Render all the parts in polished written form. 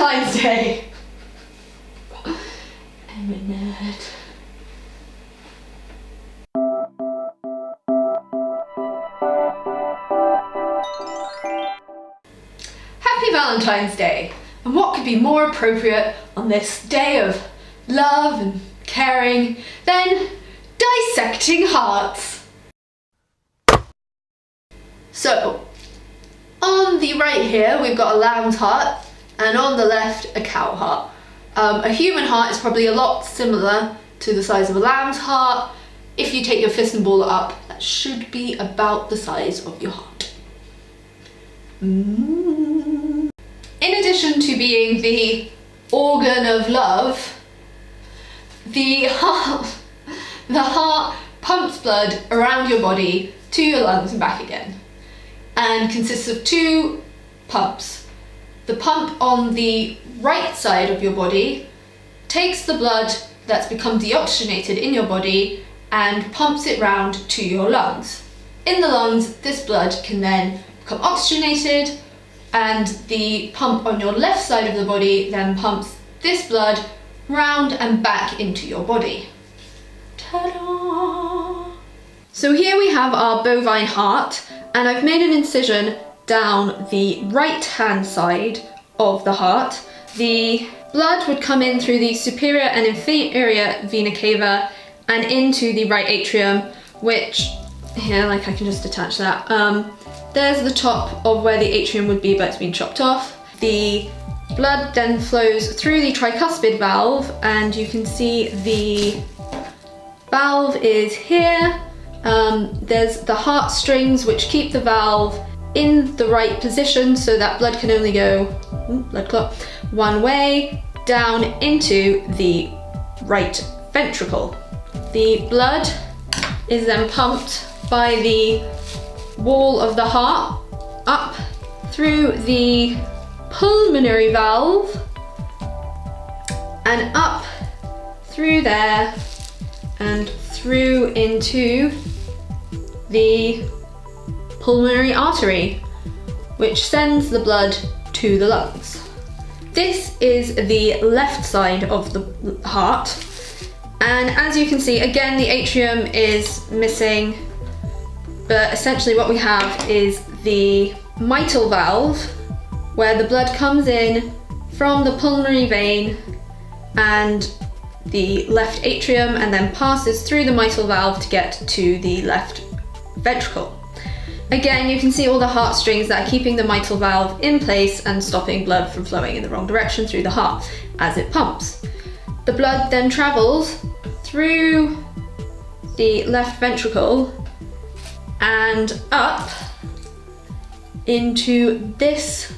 Valentine's Day. I'm a nerd. Happy Valentine's Day! And what could be more appropriate on this day of love and caring than dissecting hearts? So, on the right here we've got a lamb's heart, and on the left a cow heart. A human heart is probably a lot similar to the size of a lamb's heart. If you take your fist and ball it up, that should be about the size of your heart. In addition to being the organ of love, the heart pumps blood around your body to your lungs and back again, and consists of two pumps. The pump on the right side of your body takes the blood that's become deoxygenated in your body and pumps it round to your lungs. In the lungs, this blood can then become oxygenated, and the pump on your left side of the body then pumps this blood round and back into your body. Ta-da! So here we have our bovine heart, and I've made an incision down the right hand side of the heart. The blood would come in through the superior and inferior vena cava and into the right atrium, which here, like, I can just attach that. There's the top of where the atrium would be, but it's been chopped off. The blood then flows through the tricuspid valve, and you can see the valve is here. There's the heart strings which keep the valve in the right position so that blood can only go, blood clot, one way down into the right ventricle. The blood is then pumped by the wall of the heart up through the pulmonary valve and up through there and through into the pulmonary artery, which sends the blood to the lungs. This is the left side of the heart, and as you can see, again, the atrium is missing, but essentially what we have is the mitral valve, where the blood comes in from the pulmonary vein and the left atrium and then passes through the mitral valve to get to the left ventricle. Again, you can see all the heart strings that are keeping the mitral valve in place and stopping blood from flowing in the wrong direction through the heart as it pumps. The blood then travels through the left ventricle and up into this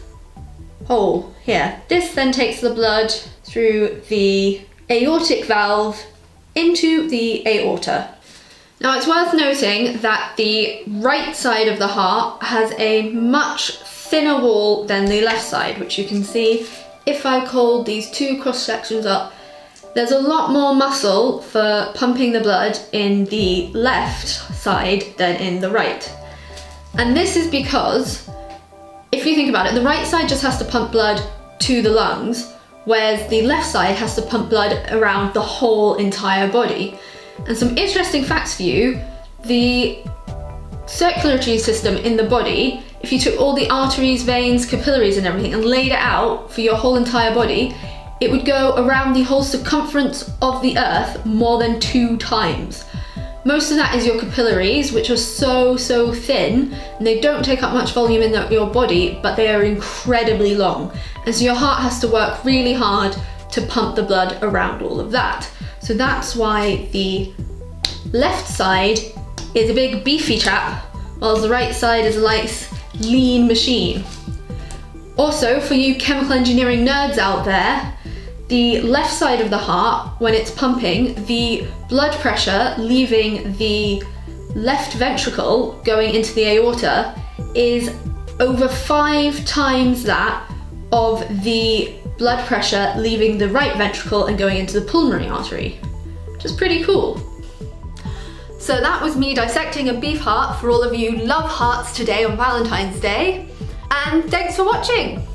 hole here. This then takes the blood through the aortic valve into the aorta. Now, it's worth noting that the right side of the heart has a much thinner wall than the left side, which you can see if I hold these two cross sections up. There's a lot more muscle for pumping the blood in the left side than in the right. And this is because, if you think about it, the right side just has to pump blood to the lungs, whereas the left side has to pump blood around the whole entire body. And some interesting facts for you: the circulatory system in the body, if you took all the arteries, veins, capillaries and everything and laid it out for your whole entire body, it would go around the whole circumference of the earth more than 2 times. Most of that is your capillaries, which are so thin, and they don't take up much volume in your body, but they are incredibly long. And so your heart has to work really hard to pump the blood around all of that. So that's why the left side is a big beefy chap, whilst the right side is a nice lean machine. Also, for you chemical engineering nerds out there, the left side of the heart, when it's pumping, the blood pressure leaving the left ventricle going into the aorta is over 5 times that of the blood pressure leaving the right ventricle and going into the pulmonary artery, which is pretty cool. So that was me dissecting a beef heart for all of you love hearts today on Valentine's Day, and thanks for watching!